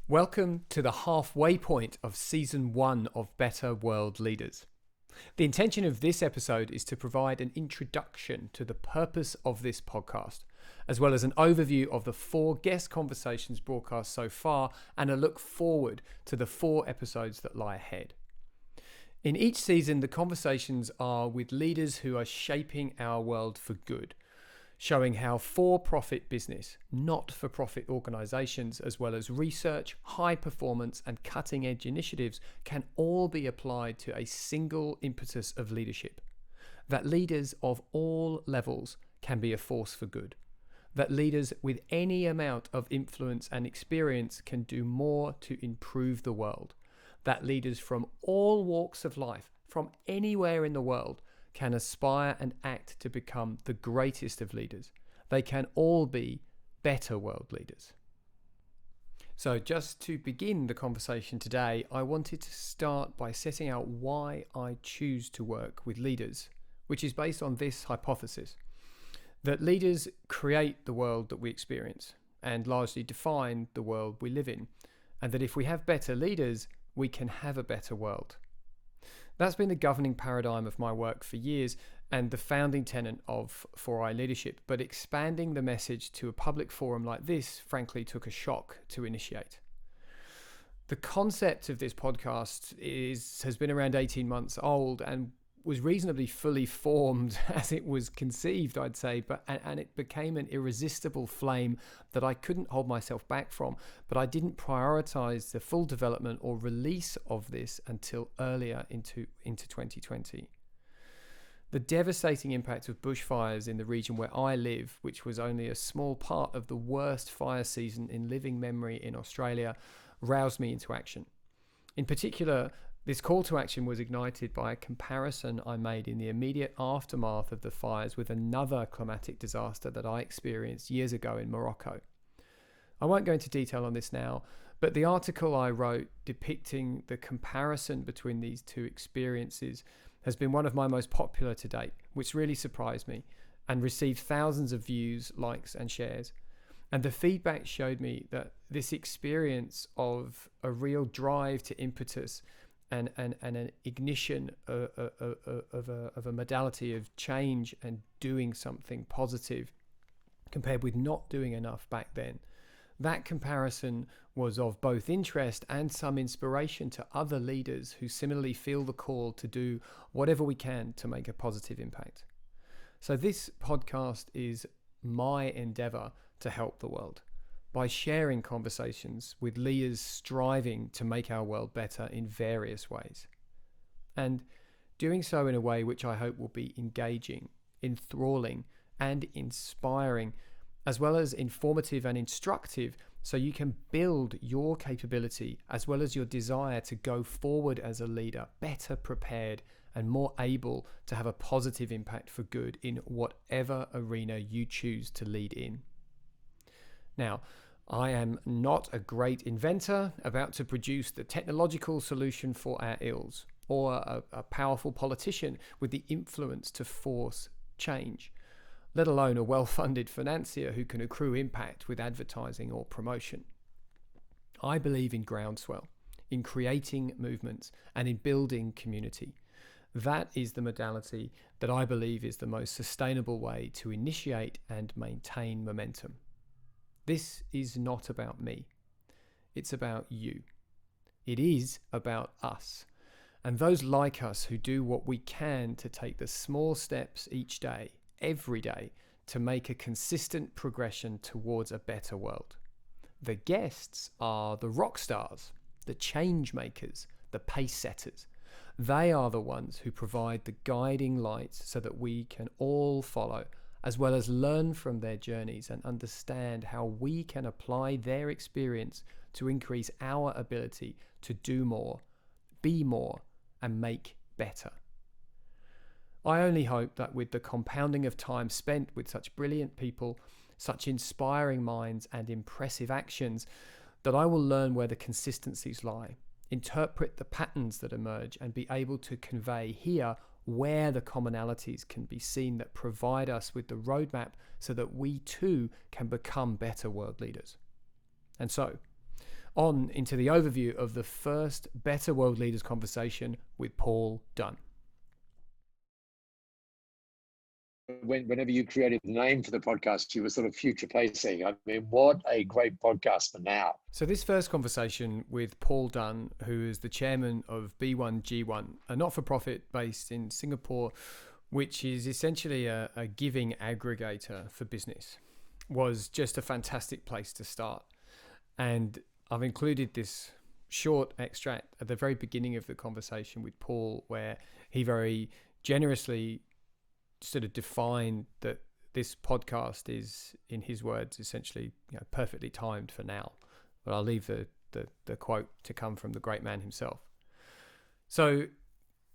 Welcome to the halfway point of Season 1 of Better World Leaders. The intention of this episode is to provide an introduction to the purpose of this podcast, as well as an overview of the 4 guest conversations broadcast so far and a look forward to the 4 episodes that lie ahead. In each season, the conversations are with leaders who are shaping our world for good, showing how for-profit business, not-for-profit organisations, as well as research, high performance and cutting-edge initiatives can all be applied to a single impetus of leadership. That leaders of all levels can be a force for good. That leaders with any amount of influence and experience can do more to improve the world. That leaders from all walks of life, from anywhere in the world, can aspire and act to become the greatest of leaders. They can all be better world leaders. So just to begin the conversation today, I wanted to start by setting out why I choose to work with leaders, which is based on this hypothesis, that leaders create the world that we experience and largely define the world we live in, and that if we have better leaders, we can have a better world. That's been the governing paradigm of my work for years and the founding tenet of 4i leadership, but expanding the message to a public forum like this, frankly, took a shock to initiate. The concept of this podcast has been around 18 months old and was reasonably fully formed as it was conceived, I'd say, and it became an irresistible flame that I couldn't hold myself back from, but I didn't prioritize the full development or release of this until earlier into 2020. The devastating impact of bushfires in the region where I live, which was only a small part of the worst fire season in living memory in Australia, roused me into action. In particular, this call to action was ignited by a comparison I made in the immediate aftermath of the fires with another climatic disaster that I experienced years ago in Morocco. I won't go into detail on this now, but the article I wrote depicting the comparison between these two experiences has been one of my most popular to date, which really surprised me and received thousands of views, likes and shares. And the feedback showed me that this experience of a real drive to impetus and an ignition of a modality of change and doing something positive compared with not doing enough back then. That comparison was of both interest and some inspiration to other leaders who similarly feel the call to do whatever we can to make a positive impact. So this podcast is my endeavor to help the world by sharing conversations with leaders striving to make our world better in various ways. And doing so in a way which I hope will be engaging, enthralling, and inspiring, as well as informative and instructive, so you can build your capability as well as your desire to go forward as a leader, better prepared and more able to have a positive impact for good in whatever arena you choose to lead in. Now, I am not a great inventor about to produce the technological solution for our ills, or a powerful politician with the influence to force change, let alone a well-funded financier who can accrue impact with advertising or promotion. I believe in groundswell, in creating movements, and in building community. That is the modality that I believe is the most sustainable way to initiate and maintain momentum. This is not about me. It's about you. It is about us, and those like us who do what we can to take the small steps each day, every day, to make a consistent progression towards a better world. The guests are the rock stars, the change makers, the pace setters. They are the ones who provide the guiding lights so that we can all follow, as well as learn from their journeys and understand how we can apply their experience to increase our ability to do more, be more, and make better. I only hope that with the compounding of time spent with such brilliant people, such inspiring minds and impressive actions, that I will learn where the consistencies lie, interpret the patterns that emerge, and be able to convey here where the commonalities can be seen that provide us with the roadmap so that we too can become better world leaders. And so, on into the overview of the first Better World Leaders conversation with Paul Dunn. Whenever you created the name for the podcast, you were sort of future facing. I mean, what a great podcast for now. So this first conversation with Paul Dunn, who is the chairman of B1G1, a not-for-profit based in Singapore, which is essentially a giving aggregator for business, was just a fantastic place to start. And I've included this short extract at the very beginning of the conversation with Paul, where he very generously sort of defined that this podcast is, in his words, essentially, perfectly timed for now. But I'll leave the quote to come from the great man himself. So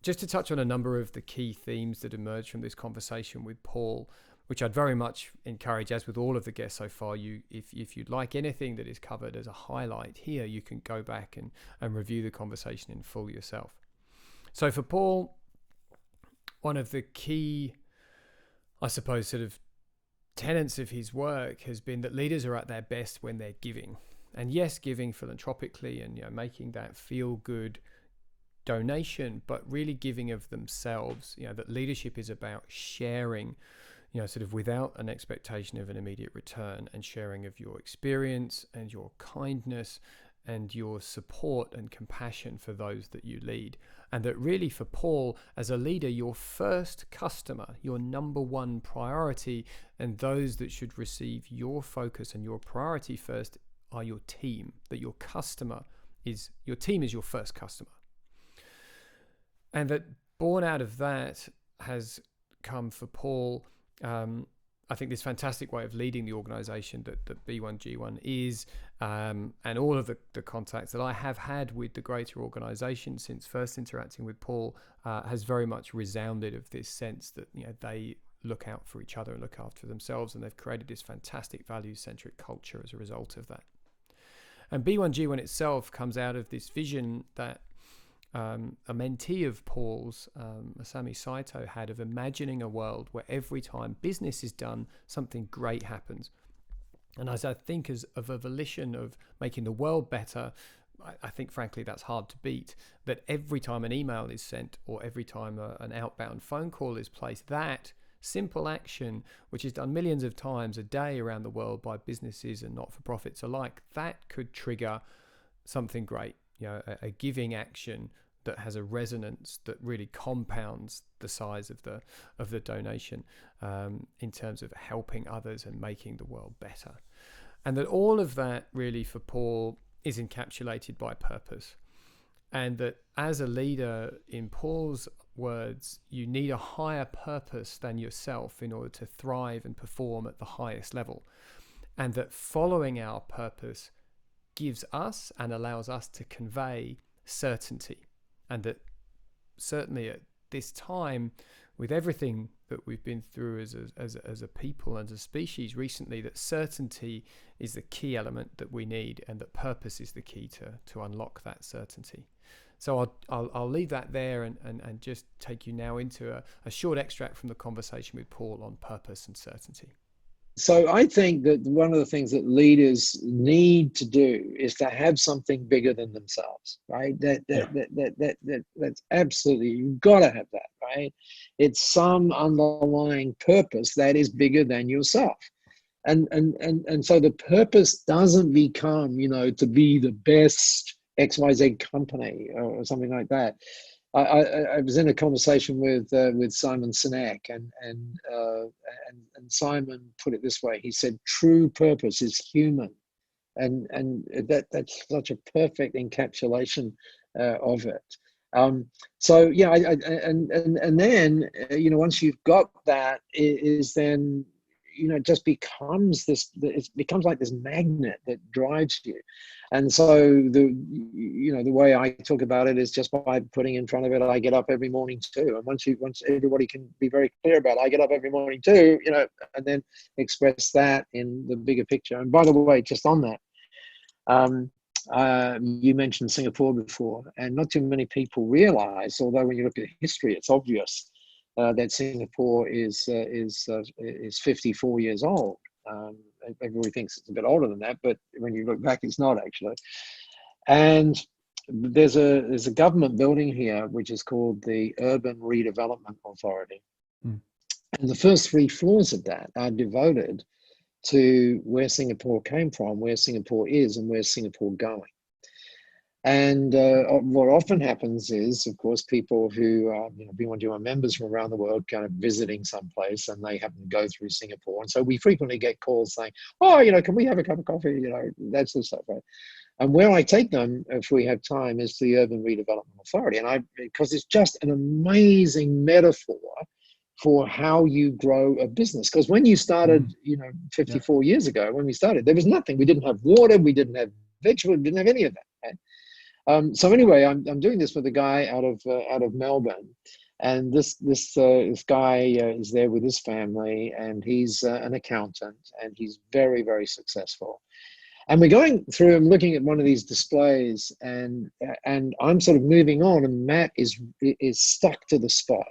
just to touch on a number of the key themes that emerged from this conversation with Paul, which I'd very much encourage, as with all of the guests so far, if you'd like anything that is covered as a highlight here, you can go back and review the conversation in full yourself. So for Paul, one of the key, I suppose, sort of tenets of his work has been that leaders are at their best when they're giving. And yes, giving philanthropically and making that feel good donation, but really giving of themselves. That leadership is about sharing, sort of without an expectation of an immediate return, and sharing of your experience and your kindness and your support and compassion for those that you lead. And that really for Paul, as a leader, your first customer, your number one priority, and those that should receive your focus and your priority first are your team. That your team is your first customer. And that born out of that has come for Paul, I think, this fantastic way of leading the organization that B1G1 is, and all of the contacts that I have had with the greater organization since first interacting with Paul has very much resounded of this sense that they look out for each other and look after themselves, and they've created this fantastic value-centric culture as a result of that. And B1G1 itself comes out of this vision that a mentee of Paul's, Masami Saito, had of imagining a world where every time business is done, something great happens. And as I think of a volition of making the world better, I think, frankly, that's hard to beat. That every time an email is sent or every time an outbound phone call is placed, that simple action, which is done millions of times a day around the world by businesses and not-for-profits alike, that could trigger something great, a giving action that has a resonance that really compounds the size of the donation in terms of helping others and making the world better. And that all of that really for Paul is encapsulated by purpose. And that as a leader, in Paul's words, you need a higher purpose than yourself in order to thrive and perform at the highest level. And that following our purpose gives us and allows us to convey certainty. And that certainly at this time, with everything that we've been through as a people and as a species recently, that certainty is the key element that we need, and that purpose is the key to unlock that certainty. So I'll leave that there and just take you now into a short extract from the conversation with Paul on purpose and certainty. So I think that one of the things that leaders need to do is to have something bigger than themselves, right? That's absolutely, you've got to have that, right? It's some underlying purpose that is bigger than yourself. And so the purpose doesn't become, to be the best XYZ company or something like that. I was in a conversation with Simon Sinek, and Simon put it this way. He said, "True purpose is human," and that's such a perfect encapsulation of it. So yeah, and then once you've got that, is then it just becomes this. It becomes like this magnet that drives you. And so the way I talk about it is just by putting in front of it, I get up every morning too. And once everybody can be very clear about it, I get up every morning too, and then express that in the bigger picture. And by the way, just on that, you mentioned Singapore before, and not too many people realize, although when you look at history, it's obvious that Singapore is 54 years old. Everybody thinks it's a bit older than that, but when you look back, it's not actually. And there's a government building here which is called the Urban Redevelopment Authority. Mm. And the first 3 floors of that are devoted to where Singapore came from, where Singapore is, and where Singapore going. And what often happens is, of course, people who B121 members from around the world kind of visiting someplace, and they happen to go through Singapore. And so we frequently get calls saying, oh, can we have a cup of coffee? That sort of stuff, right? And where I take them, if we have time, is the Urban Redevelopment Authority. And because it's just an amazing metaphor for how you grow a business. Because when you started, 54 years ago, when we started, there was nothing. We didn't have water, we didn't have vegetables, we didn't have any of that. Right? So anyway, I'm doing this with a guy out of Melbourne, and this guy is there with his family, and he's an accountant, and he's very, very successful. And we're going through and looking at one of these displays, and I'm sort of moving on, and Matt is stuck to the spot,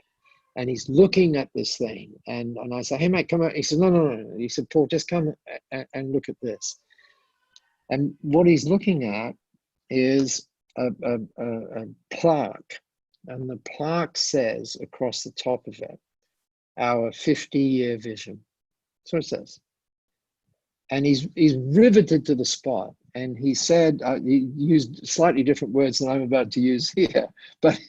and he's looking at this thing, and I say, hey Matt, come on. He says, no. He said, Paul, just come and look at this. And what he's looking at is a plaque, and the plaque says across the top of it, our 50-year vision. That's what it says. And he's riveted to the spot. And he said, he used slightly different words than I'm about to use here, but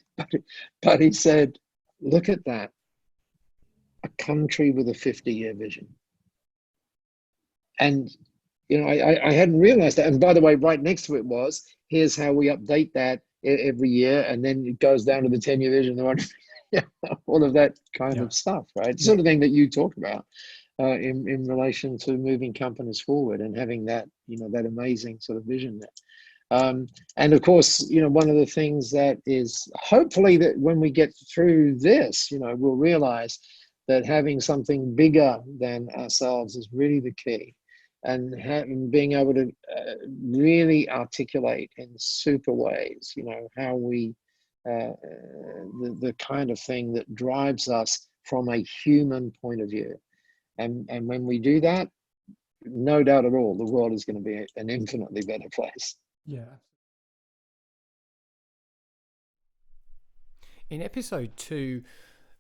he said, look at that, a country with a 50-year vision. And I hadn't realized that. And by the way, right next to it was, here's how we update that every year. And then it goes down to the 10-year vision, all of that kind of stuff, right? The sort of thing that you talk about in relation to moving companies forward and having that, that amazing sort of vision there. And of course, one of the things that is hopefully that when we get through this, we'll realize that having something bigger than ourselves is really the key. And being able to really articulate in super ways, how we, the kind of thing that drives us from a human point of view. And when we do that, no doubt at all, the world is going to be an infinitely better place. Yeah. In episode 2,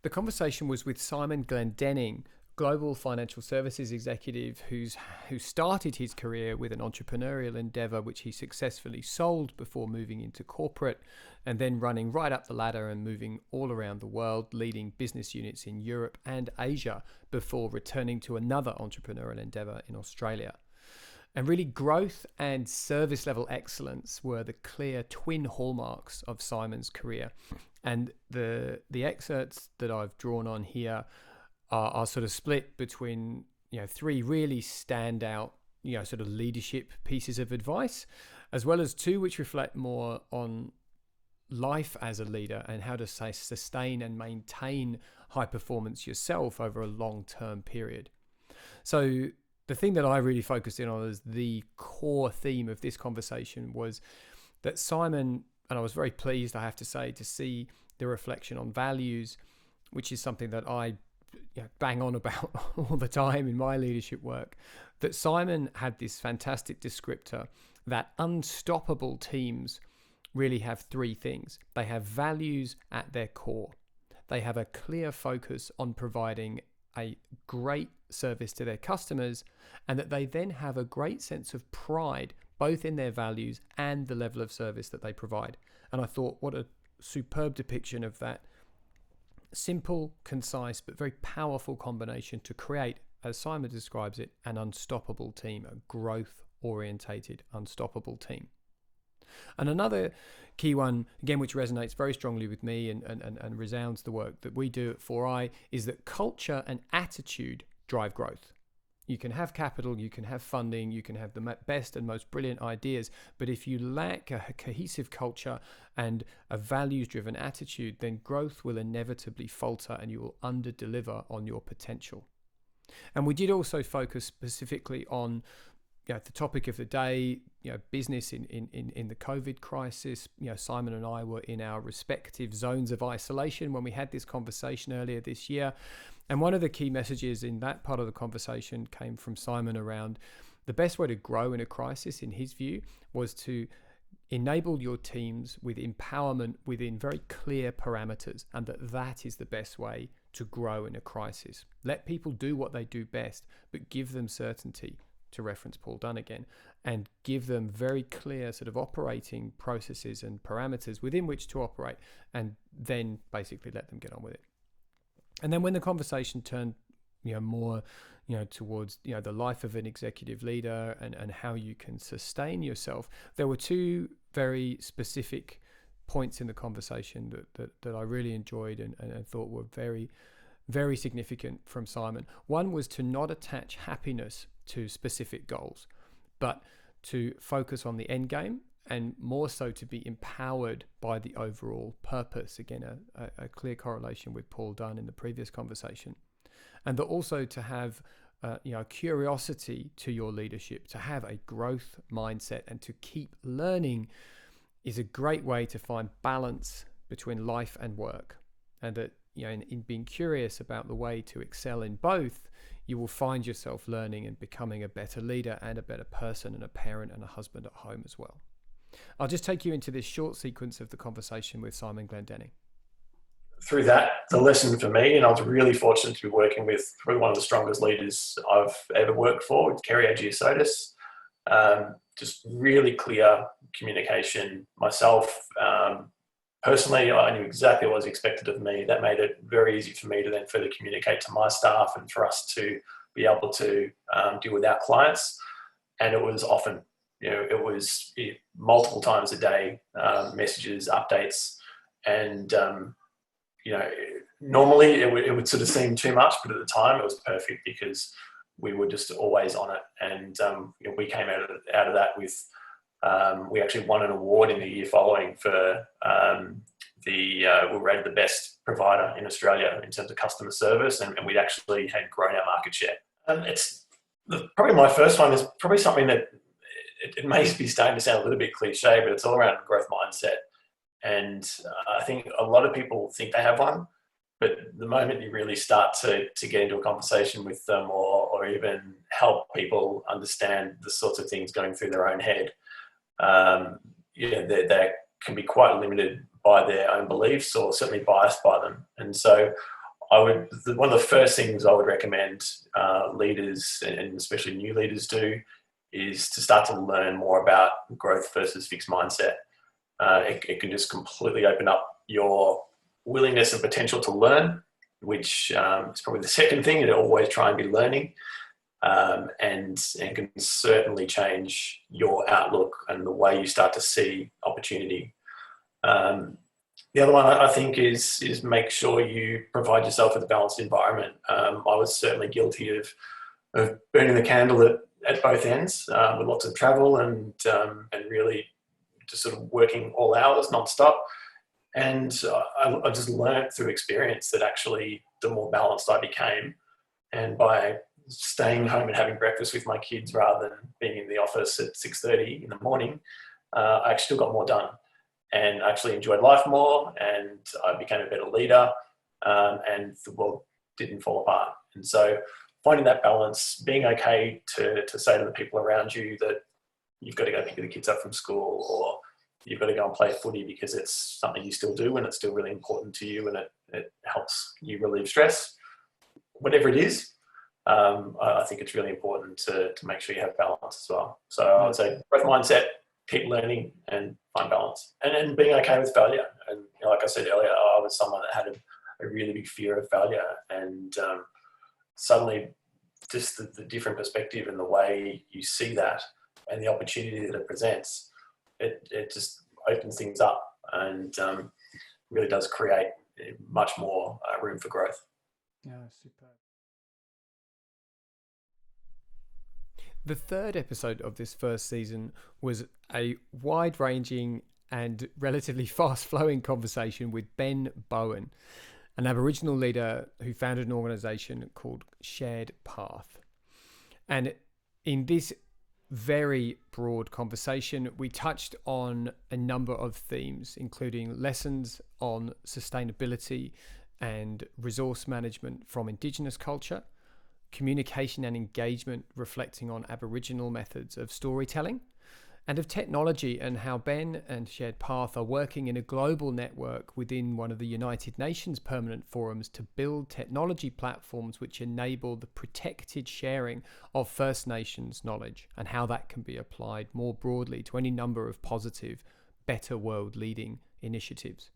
the conversation was with Simon Glendenning, global financial services executive who started his career with an entrepreneurial endeavor which he successfully sold before moving into corporate, and then running right up the ladder and moving all around the world, leading business units in Europe and Asia before returning to another entrepreneurial endeavor in Australia. And really, growth and service level excellence were the clear twin hallmarks of Simon's career. And the excerpts that I've drawn on here are sort of split between 3 really standout sort of leadership pieces of advice, as well as 2 which reflect more on life as a leader and how to sustain and maintain high performance yourself over a long-term period. So the thing that I really focused in on as the core theme of this conversation was that Simon, and I was very pleased, I have to say, to see the reflection on values, which is something that I bang on about all the time in my leadership work, that Simon had this fantastic descriptor that unstoppable teams really have 3 things. They have values at their core. They have a clear focus on providing a great service to their customers, and that they then have a great sense of pride, both in their values and the level of service that they provide. And I thought, what a superb depiction of that simple, concise, but very powerful combination to create, as Simon describes it, an unstoppable team, a growth-orientated, unstoppable team. And another key one, again, which resonates very strongly with me and resounds the work that we do at 4i, is that culture and attitude drive growth. You can have capital, you can have funding, you can have the best and most brilliant ideas, but if you lack a cohesive culture and a values-driven attitude, then growth will inevitably falter and you will under-deliver on your potential. And we did also focus specifically on the topic of the day, business in the COVID crisis. Simon and I were in our respective zones of isolation when we had this conversation earlier this year. And one of the key messages in that part of the conversation came from Simon around the best way to grow in a crisis, in his view, was to enable your teams with empowerment within very clear parameters, and that is the best way to grow in a crisis. Let people do what they do best, but give them certainty, to reference Paul Dunn again, and give them very clear sort of operating processes and parameters within which to operate, and then basically let them get on with it. And then when the conversation turned more towards the life of an executive leader and how you can sustain yourself, there were two very specific points in the conversation that I really enjoyed and thought were very, very significant from Simon. One was to not attach happiness to specific goals, but to focus on the end game, and more so to be empowered by the overall purpose. Again, a clear correlation with Paul Dunn in the previous conversation. And that also to have curiosity to your leadership, to have a growth mindset, and to keep learning is a great way to find balance between life and work. And that in being curious about the way to excel in both, you will find yourself learning and becoming a better leader and a better person and a parent and a husband at home as well. I'll just take you into this short sequence of the conversation with Simon Glendenning. Through that, the lesson for me, and I was really fortunate to be working with probably one of the strongest leaders I've ever worked for, with Kerry Agiosotis. Just really clear communication. Myself, personally, I knew exactly what was expected of me. That made it very easy for me to then further communicate to my staff and for us to be able to deal with our clients. And it was often, it was multiple times a day, messages, updates, and normally it would sort of seem too much, but at the time it was perfect because we were just always on it. And we came out of that with, we actually won an award in the year following for we were rated the best provider in Australia in terms of customer service, and we actually had grown our market share. It's probably my first one is probably something that it may be starting to sound a little bit cliche, but it's all around growth mindset. And I think a lot of people think they have one, but the moment you really start to get into a conversation with them or even help people understand the sorts of things going through their own head, they can be quite limited by their own beliefs or certainly biased by them. And so one of the first things I would recommend leaders, and especially new leaders, do is to start to learn more about growth versus fixed mindset. It can just completely open up your willingness and potential to learn, which is probably the second thing, and always try and be learning, and can certainly change your outlook and the way you start to see opportunity. The other one I think is make sure you provide yourself with a balanced environment. I was certainly guilty of burning the candle at both ends, with lots of travel and really just sort of working all hours nonstop. And I just learned through experience that actually the more balanced I became, and by staying home and having breakfast with my kids rather than being in the office at 6:30 in the morning, I actually still got more done and actually enjoyed life more, and I became a better leader, and the world didn't fall apart. And so finding that balance, being okay to say to the people around you that you've got to go pick the kids up from school, or you've got to go and play footy because it's something you still do and it's still really important to you and it helps you relieve stress. Whatever it is, I think it's really important to make sure you have balance as well. So I would say growth mindset, keep learning and find balance. And then being okay with failure. And like I said earlier, I was someone that had a really big fear of failure, and suddenly just the different perspective and the way you see that and the opportunity that it presents, it just opens things up and really does create much more room for growth. Yeah, super. The third episode of this first season was a wide-ranging and relatively fast-flowing conversation with Ben Bowen, an Aboriginal leader who founded an organisation called Shared Path. And in this very broad conversation, we touched on a number of themes, including lessons on sustainability and resource management from Indigenous culture, communication and engagement reflecting on Aboriginal methods of storytelling, and of technology and how Ben and Shared Path are working in a global network within one of the United Nations permanent forums to build technology platforms which enable the protected sharing of First Nations knowledge, and how that can be applied more broadly to any number of positive, better world leading initiatives.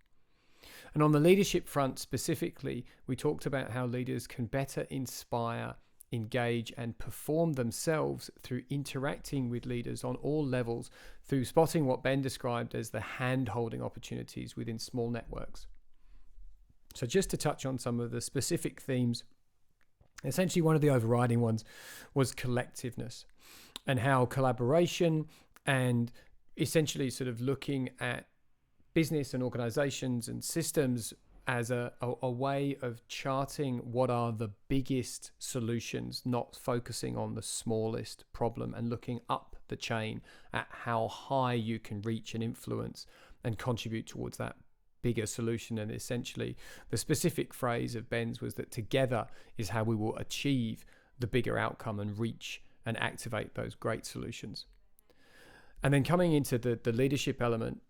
And on the leadership front specifically, we talked about how leaders can better inspire, engage and perform themselves through interacting with leaders on all levels, through spotting what Ben described as the hand-holding opportunities within small networks. So just to touch on some of the specific themes, essentially one of the overriding ones was collectiveness, and how collaboration and essentially sort of looking at business and organizations and systems as a way of charting what are the biggest solutions, not focusing on the smallest problem, and looking up the chain at how high you can reach and influence and contribute towards that bigger solution. And essentially the specific phrase of Ben's was that together is how we will achieve the bigger outcome and reach and activate those great solutions. And then coming into the leadership element,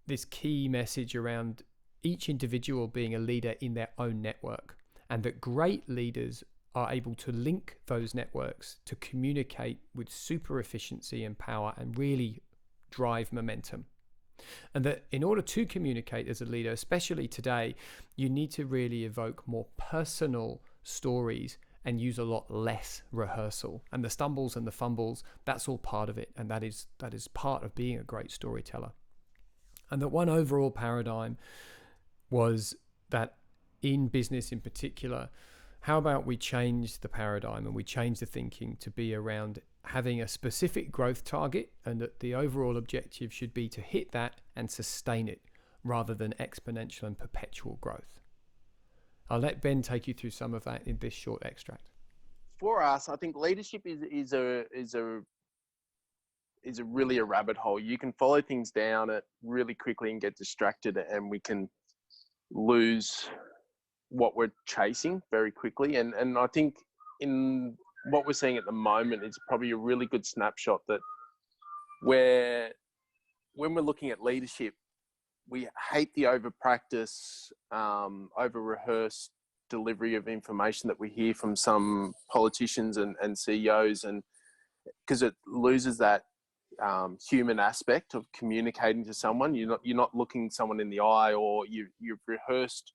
this key message around each individual being a leader in their own network, and that great leaders are able to link those networks to communicate with super efficiency and power and really drive momentum. And that in order to communicate as a leader, especially today, you need to really evoke more personal stories and use a lot less rehearsal. And the stumbles and the fumbles, that's all part of it, and that is part of being a great storyteller. And that one overall paradigm was that in business in particular, how about we change the paradigm and we change the thinking to be around having a specific growth target, and that the overall objective should be to hit that and sustain it rather than exponential and perpetual growth. I'll let Ben take you through some of that in this short extract. For us, I think leadership is really a rabbit hole. You can follow things down it really quickly and get distracted, and we can lose what we're chasing very quickly. And I think in what we're seeing at the moment is probably a really good snapshot that when we're looking at leadership, we hate the over practice, over rehearsed delivery of information that we hear from some politicians and CEOs, and because it loses that human aspect of communicating to someone. You're not looking someone in the eye, or you've rehearsed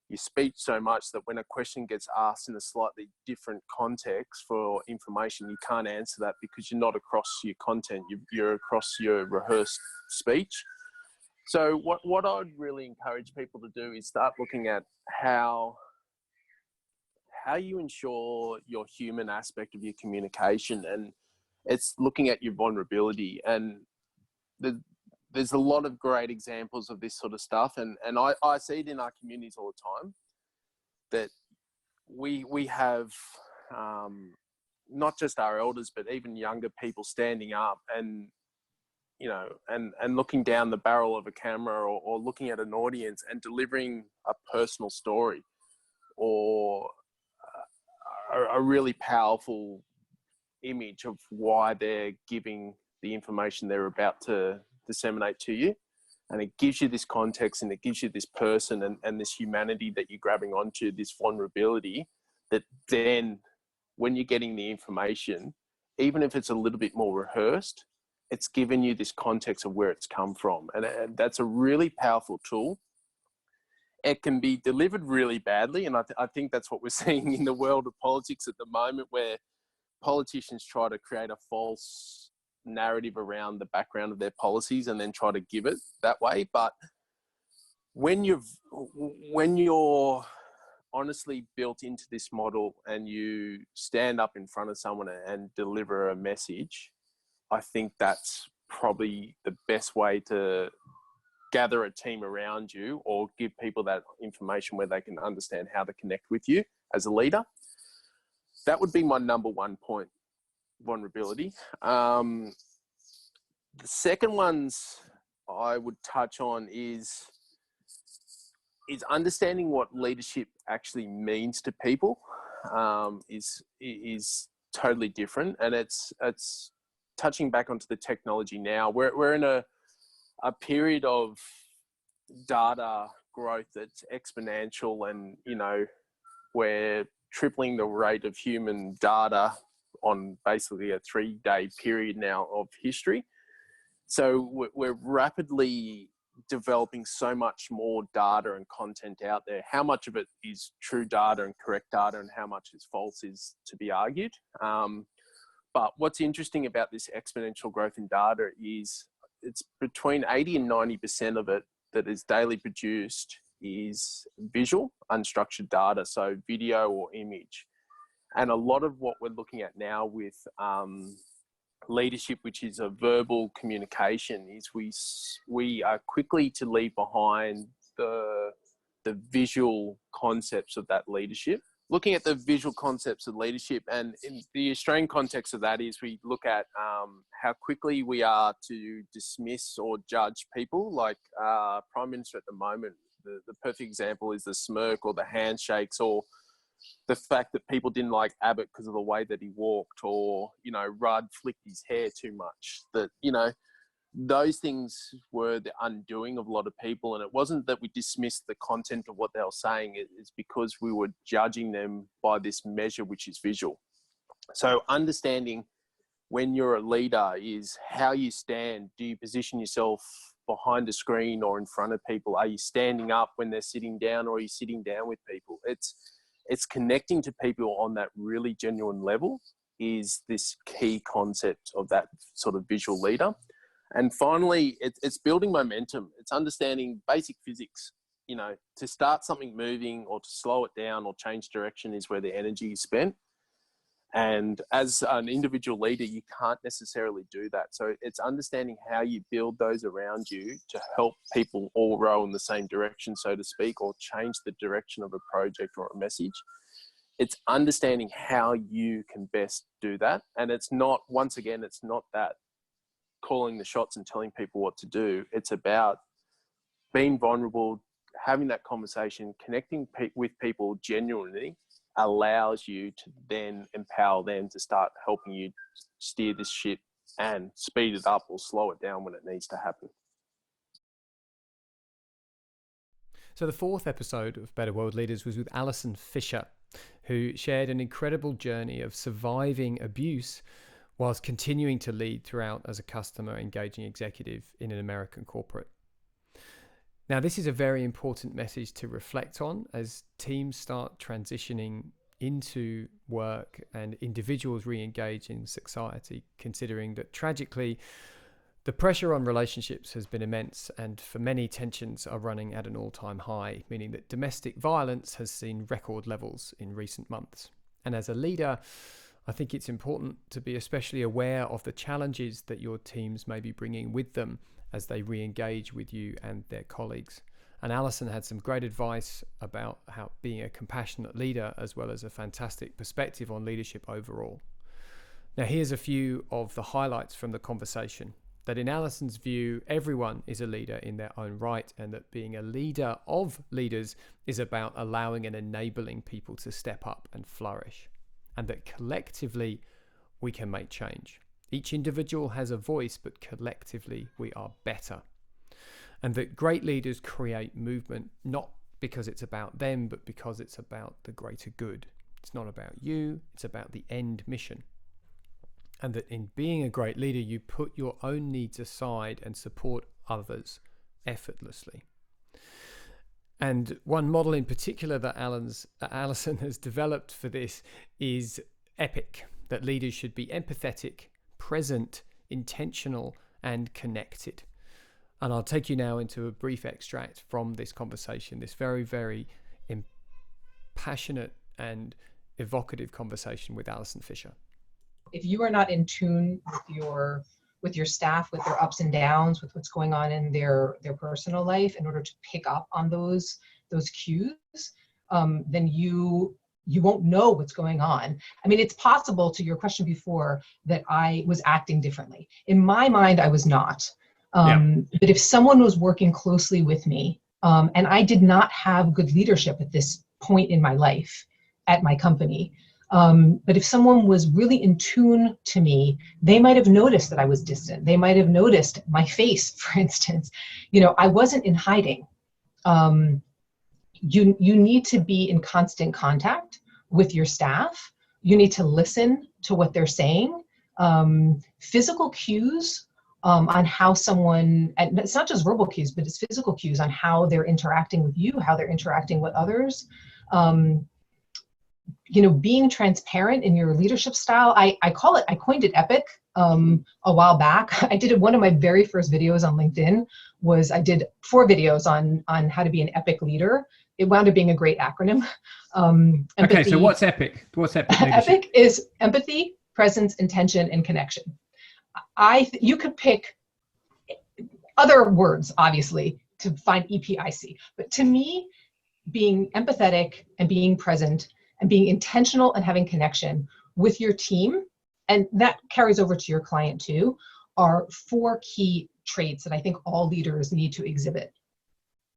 your speech so much that when a question gets asked in a slightly different context for information, you can't answer that because you're not across your content, you're across your rehearsed speech. So what I'd really encourage people to do is start looking at how you ensure your human aspect of your communication, and it's looking at your vulnerability. And there's a lot of great examples of this sort of stuff, and I see it in our communities all the time, that we have not just our elders but even younger people standing up and and looking down the barrel of a camera, or looking at an audience and delivering a personal story or a really powerful image of why they're giving the information they're about to disseminate to you. And it gives you this context, and it gives you this person and this humanity that you're grabbing onto, this vulnerability, that then when you're getting the information, even if it's a little bit more rehearsed, it's given you this context of where it's come from. And that's a really powerful tool. It can be delivered really badly. And I think that's what we're seeing in the world of politics at the moment, where politicians try to create a false narrative around the background of their policies and then try to give it that way. But when you're honestly built into this model and you stand up in front of someone and deliver a message, I think that's probably the best way to gather a team around you, or give people that information where they can understand how to connect with you as a leader. That would be my number one point: vulnerability. The second ones I would touch on is understanding what leadership actually means to people. Is totally different, and it's touching back onto the technology now, we're in a period of data growth that's exponential, and we're tripling the rate of human data on basically a 3-day period now of history. So we're rapidly developing so much more data and content out there. How much of it is true data and correct data, and how much is false, is to be argued. But what's interesting about this exponential growth in data is it's between 80 and 90% of it that is daily produced is visual, unstructured data, so video or image. And a lot of what we're looking at now with leadership, which is a verbal communication, is we are quickly to leave behind the visual concepts of that leadership. Looking at the visual concepts of leadership, and in the Australian context of that, is we look at how quickly we are to dismiss or judge people. Like Prime Minister at the moment, the perfect example is the smirk or the handshakes, or the fact that people didn't like Abbott because of the way that he walked, or, Rudd flicked his hair too much. That, those things were the undoing of a lot of people. And it wasn't that we dismissed the content of what they were saying. It's because we were judging them by this measure, which is visual. So understanding when you're a leader is how you stand. Do you position yourself behind a screen or in front of people? Are you standing up when they're sitting down, or are you sitting down with people? It's connecting to people on that really genuine level is this key concept of that sort of visual leader. And finally, it's building momentum. It's understanding basic physics. To start something moving or to slow it down or change direction is where the energy is spent. And as an individual leader, you can't necessarily do that. So it's understanding how you build those around you to help people all row in the same direction, so to speak, or change the direction of a project or a message. It's understanding how you can best do that. And it's not, once again, it's not that calling the shots and telling people what to do. It's about being vulnerable, having that conversation, connecting with people genuinely allows you to then empower them to start helping you steer this ship and speed it up or slow it down when it needs to happen. So the 4th episode of Better World Leaders was with Alison Fischer, who shared an incredible journey of surviving abuse whilst continuing to lead throughout as a customer engaging executive in an American corporate. Now, this is a very important message to reflect on as teams start transitioning into work and individuals re-engage in society, considering that tragically, the pressure on relationships has been immense, and for many, tensions are running at an all-time high, meaning that domestic violence has seen record levels in recent months. And as a leader, I think it's important to be especially aware of the challenges that your teams may be bringing with them as they re-engage with you and their colleagues. And Alison had some great advice about how being a compassionate leader, as well as a fantastic perspective on leadership overall. Now, here's a few of the highlights from the conversation. That in Alison's view, everyone is a leader in their own right, and that being a leader of leaders is about allowing and enabling people to step up and flourish, and that collectively we can make change. Each individual has a voice, but collectively we are better. And that great leaders create movement, not because it's about them, but because it's about the greater good. It's not about you, it's about the end mission. And that in being a great leader, you put your own needs aside and support others effortlessly. And one model in particular that Alison has developed for this is EPIC, that leaders should be empathetic, present, intentional, and connected. And I'll take you now into a brief extract from this conversation, this very, very passionate and evocative conversation with Alison Fischer. If you are not in tune with your staff, with their ups and downs, with what's going on in their personal life, in order to pick up on those cues, then you won't know what's going on. I mean, it's possible, to your question before, that I was acting differently. In my mind, I was not. But if someone was working closely with me, and I did not have good leadership at this point in my life, at my company, But if someone was really in tune to me, they might have noticed that I was distant. They might have noticed my face, for instance. I wasn't in hiding. You need to be in constant contact with your staff. You need to listen to what they're saying. Physical cues on how someone, and it's not just verbal cues, but it's physical cues on how they're interacting with you, how they're interacting with others. Being transparent in your leadership style. I coined it epic a while back. I did one of my very first videos on LinkedIn I did 4 videos on how to be an epic leader. It wound up being a great acronym. Okay, so what's epic? What's epic leadership? Epic is empathy, presence, intention, and connection. You could pick other words, obviously, to find EPIC. But to me, being empathetic and being present and being intentional and having connection with your team, and that carries over to your client too, are 4 key traits that I think all leaders need to exhibit.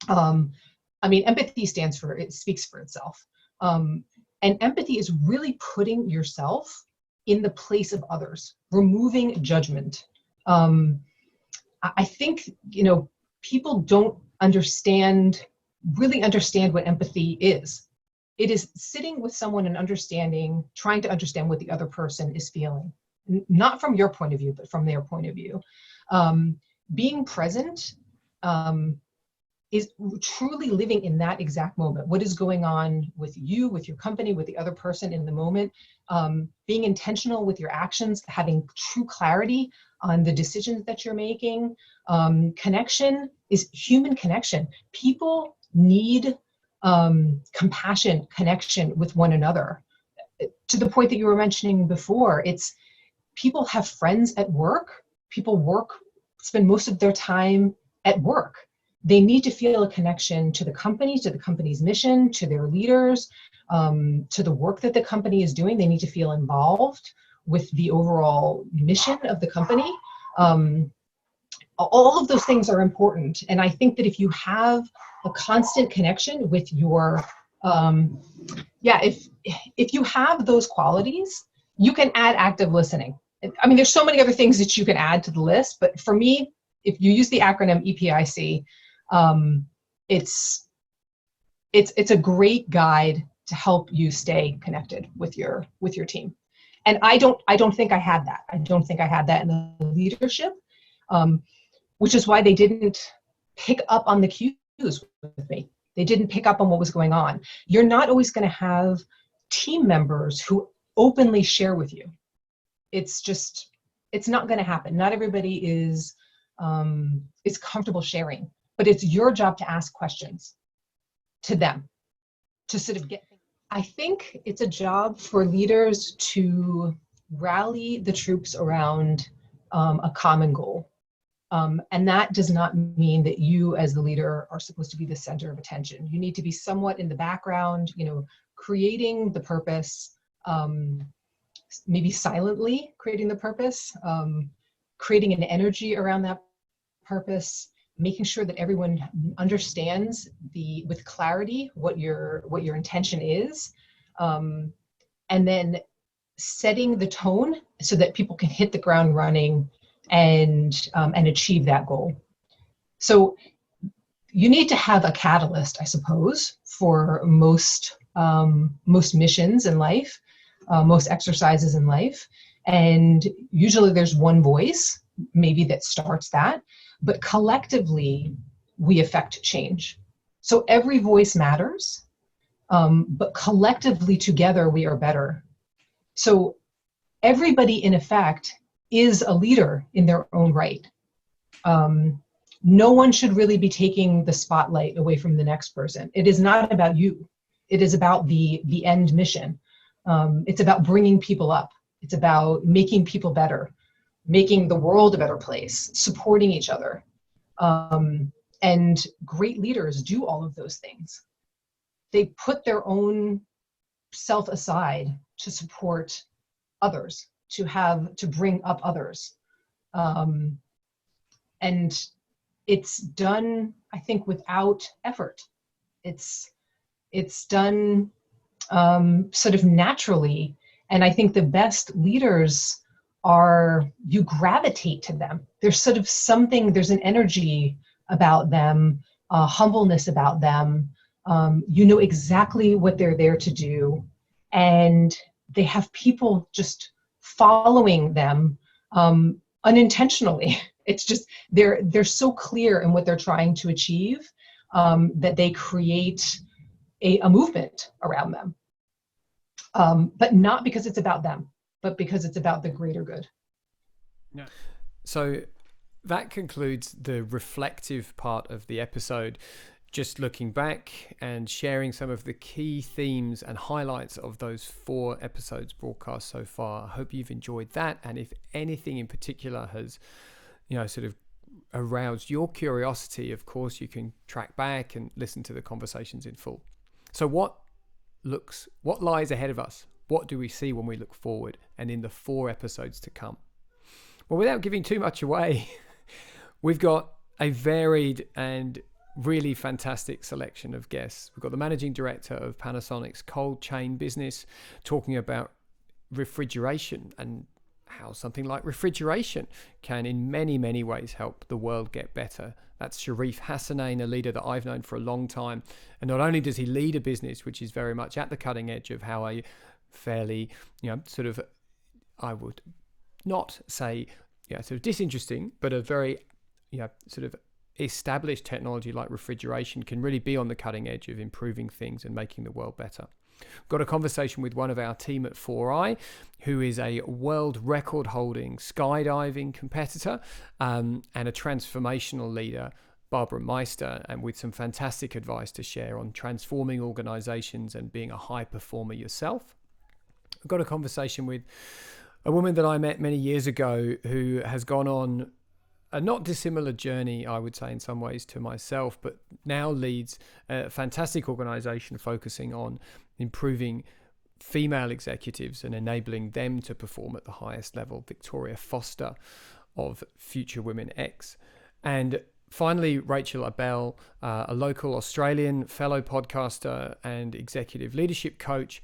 Empathy speaks for itself. And empathy is really putting yourself in the place of others, removing judgment. I think, people don't really understand what empathy is. It is sitting with someone and trying to understand what the other person is feeling, not from your point of view, but from their point of view. Being present is truly living in that exact moment. What is going on with you, with your company, with the other person in the moment? Being intentional with your actions, having true clarity on the decisions that you're making. Connection is human connection. People need compassion, connection with one another. To the point that you were mentioning before, it's people have friends at work. People spend most of their time at work. They need to feel a connection to the company's mission, to their leaders, to the work that the company is doing. They need to feel involved with the overall mission of the company. All of those things are important. And I think that if you have a constant connection with your, if you have those qualities, you can add active listening. There's so many other things that you can add to the list, but for me, if you use the acronym EPIC, it's a great guide to help you stay connected with your team. And I don't think I had that. I don't think I had that in the leadership, which is why they didn't pick up on the cues with me. They didn't pick up on what was going on. You're not always going to have team members who openly share with you. It's not going to happen. Not everybody is comfortable sharing, but it's your job to ask questions to them, to sort of get. I think it's a job for leaders to rally the troops around a common goal. And that does not mean that you as the leader are supposed to be the center of attention. You need to be somewhat in the background, creating the purpose, maybe silently creating the purpose, creating an energy around that purpose, making sure that everyone understands with clarity what your intention is, and then setting the tone so that people can hit the ground running and achieve that goal. So you need to have a catalyst, I suppose, for most missions in life, most exercises in life, and usually there's one voice maybe that starts that, but collectively we affect change. So every voice matters, but collectively together we are better. So everybody in effect is a leader in their own right. No one should really be taking the spotlight away from the next person. It is not about you. It is about the end mission. It's about bringing people up. It's about making people better, making the world a better place, supporting each other. And great leaders do all of those things. They put their own self aside to support others, to bring up others. And it's done, I think, without effort. It's done sort of naturally And I think the best leaders you gravitate to them. There's sort of something, there's an energy about them, humbleness about them. You know exactly what they're there to do. And they have people just following them unintentionally. It's just, they're so clear in what they're trying to achieve that they create a movement around them. But not because it's about them, but because it's about the greater good. Yeah. So that concludes the reflective part of the episode. Just looking back and sharing some of the key themes and highlights of those 4 episodes broadcast so far. I hope you've enjoyed that. And if anything in particular has, sort of aroused your curiosity, of course, you can track back and listen to the conversations in full. So what lies ahead of us? What do we see when we look forward and in the 4 episodes to come? Well, without giving too much away, we've got a varied and really fantastic selection of guests. We've got the managing director of Panasonic's cold chain business talking about refrigeration and how something like refrigeration can in many, many ways help the world get better. That's Sharif Hassanein, a leader that I've known for a long time. And not only does he lead a business which is very much at the cutting edge of how a fairly, sort of, I would not say, sort of disinteresting, but a very, sort of established technology like refrigeration can really be on the cutting edge of improving things and making the world better. Got a conversation with one of our team at 4i, who is a world record holding skydiving competitor and a transformational leader, Barbara Meister, and with some fantastic advice to share on transforming organizations and being a high performer yourself. I've got a conversation with a woman that I met many years ago who has gone on a not dissimilar journey, I would say, in some ways to myself, but now leads a fantastic organization focusing on improving female executives and enabling them to perform at the highest level, Victoria Foster of Future Women X. And finally, Rachel Abel, a local Australian fellow podcaster and executive leadership coach,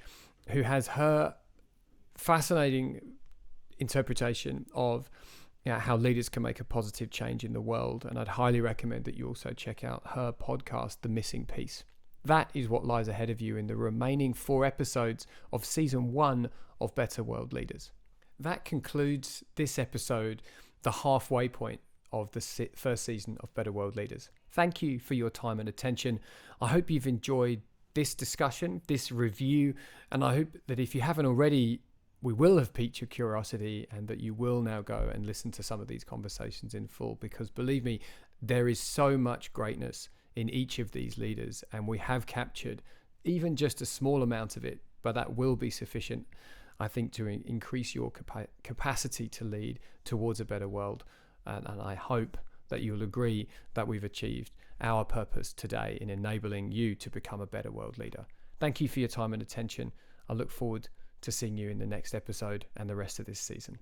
who has her fascinating interpretation of how leaders can make a positive change in the world. And I'd highly recommend that you also check out her podcast, The Missing Piece. That is what lies ahead of you in the remaining 4 episodes of season 1 of Better World Leaders. That concludes this episode, the halfway point of the first season of Better World Leaders. Thank you for your time and attention. I hope you've enjoyed this discussion, this review, and I hope that if you haven't already, we will have piqued your curiosity and that you will now go and listen to some of these conversations in full, because believe me, there is so much greatness in each of these leaders, and we have captured even just a small amount of it, but that will be sufficient, I think, to increase your capacity to lead towards a better world. And I hope that you'll agree that we've achieved our purpose today in enabling you to become a better world leader. Thank you for your time and attention. I look forward to seeing you in the next episode and the rest of this season.